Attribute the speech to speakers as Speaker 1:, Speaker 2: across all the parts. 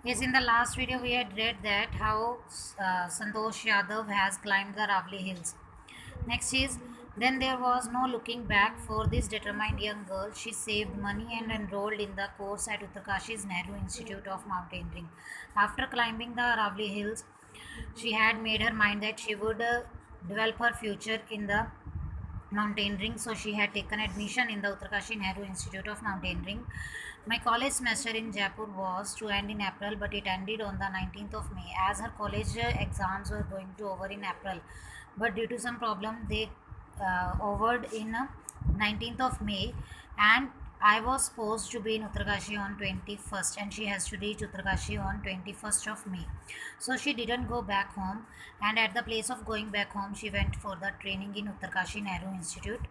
Speaker 1: Yes, in the last video we had read that how Santosh Yadav has climbed the Ravli Hills. Next is, then there was no looking back for this determined young girl. She saved money and enrolled in the course at Uttarkashi's Nehru Institute of Mountaineering. After climbing the Ravli Hills, she had made her mind that she would develop her future in the mountaineering, so she had taken admission in the Uttarkashi Nehru Institute of Mountaineering. My college semester in Jaipur was to end in April, but it ended on the 19th of May as her college exams were going to over in April, but due to some problem they overed in 19th of May, and I was supposed to be in Uttarkashi on 21st, and she has to reach Uttarkashi on 21st of May. So she didn't go back home, and at the place of going back home, she went for the training in Uttarkashi Nehru Institute.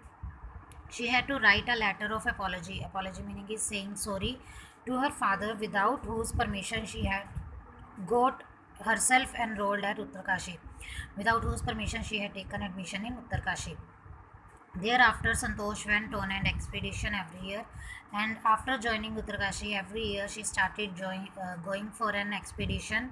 Speaker 1: She had to write a letter of apology. Apology meaning is saying sorry to her father, without whose permission she had got herself enrolled at Uttarkashi, without whose permission she had taken admission in Uttarkashi. Thereafter, Santosh went on an expedition every year, and after joining Uttarkashi every year, she started going for an expedition.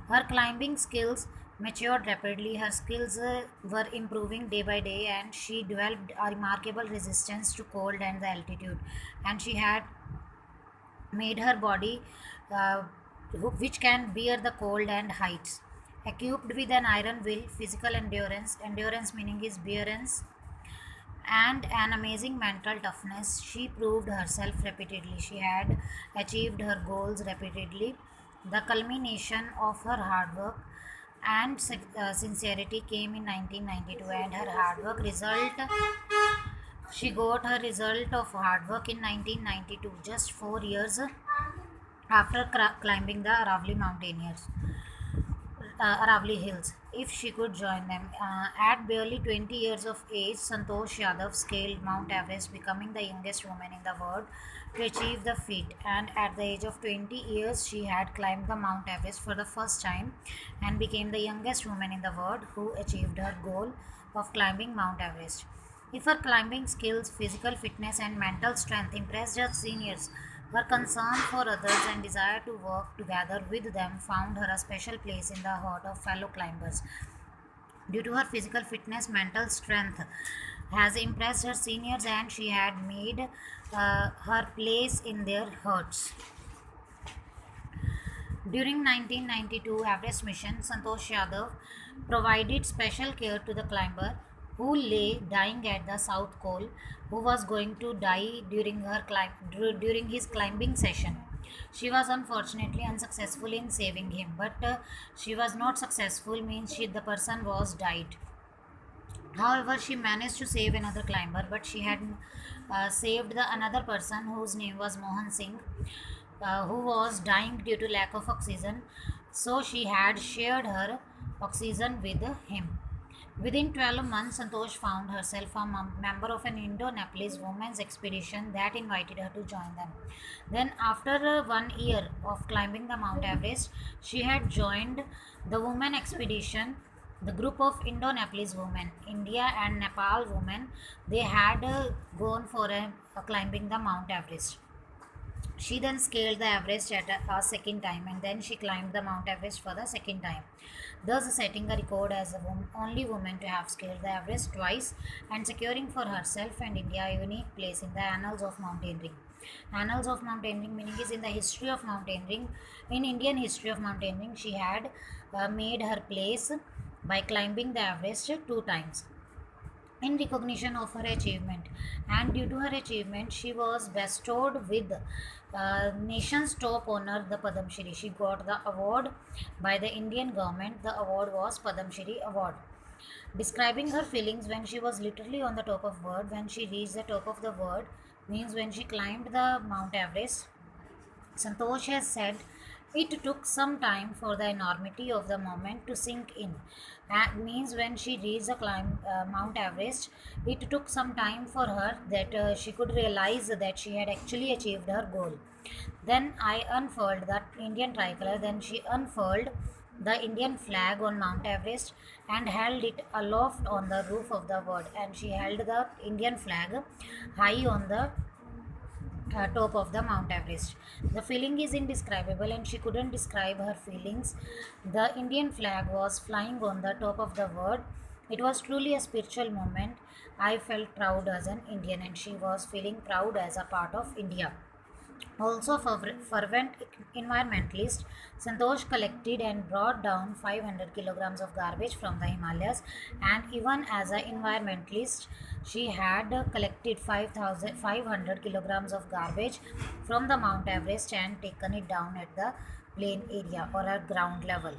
Speaker 1: Her climbing skills matured rapidly. Her skills were improving day by day, and she developed a remarkable resistance to cold and the altitude. And she had made her body, uh, which can bear the cold and heights. Equipped with an iron will, physical endurance meaning is bearance, and an amazing mental toughness, she proved herself repeatedly. She had achieved her goals repeatedly. The culmination of her hard work and sincerity came in 1992, and her hard work result, she got her result of hard work in 1992, just 4 years after climbing the Aravali Hills, if she could join them. At barely 20 years of age, Santosh Yadav scaled Mount Everest, becoming the youngest woman in the world to achieve the feat. And at the age of 20 years, she had climbed the Mount Everest for the first time and became the youngest woman in the world who achieved her goal of climbing Mount Everest. If her climbing skills, physical fitness, and mental strength impressed her seniors, her concern for others and desire to work together with them found her a special place in the heart of fellow climbers. Due to her physical fitness, mental strength has impressed her seniors, and she had made her place in their hearts. During 1992 Everest mission, Santosh Yadav provided special care to the climber who lay dying at the South Pole, who was going to die during his climbing session. She was unfortunately unsuccessful in saving him, but she was not successful means the person was died. However, she managed to save another climber, but she had saved the another person whose name was Mohan Singh, who was dying due to lack of oxygen. So she had shared her oxygen with him. Within 12 months, Santosh found herself a member of an Indo-Nepalese women's expedition that invited her to join them. Then, after 1 year of climbing the Mount Everest, she had joined the women expedition, the group of Indo-Nepalese women, India and Nepal women. They had gone for climbing the Mount Everest. She then scaled the Everest at a second time, and then she climbed the Mount Everest for the second time, thus setting a record as the only woman to have scaled the Everest twice and securing for herself and India a unique place in the annals of mountaineering. Annals of mountaineering meaning is in the history of mountaineering. In Indian history of mountaineering, she had made her place by climbing the Everest 2 times in recognition of her achievement, and due to her achievement she was bestowed with nation's top honor, the Padam Shri. She got the award by the Indian government. The award was Padam Shri award. Describing her feelings when she was literally on the top of world, when she reached the top of the world means when she climbed the Mount Everest, Santosh has said, it took some time for the enormity of the moment to sink in. That means when she reached the Mount Everest, it took some time for her that she could realize that she had actually achieved her goal. Then I unfurled the Indian tricolor. Then she unfurled the Indian flag on Mount Everest and held it aloft on the roof of the world. And she held the Indian flag high on the top of the Mount Everest. The feeling is indescribable, and she couldn't describe her feelings. The Indian flag was flying on the top of the world. It was truly a spiritual moment. I felt proud as an Indian, and she was feeling proud as a part of India. Also, fervent environmentalist, Santosh collected and brought down 500 kilograms of garbage from the Himalayas, and even as an environmentalist, she had collected 5,500 kilograms of garbage from the Mount Everest and taken it down at the plain area or at ground level.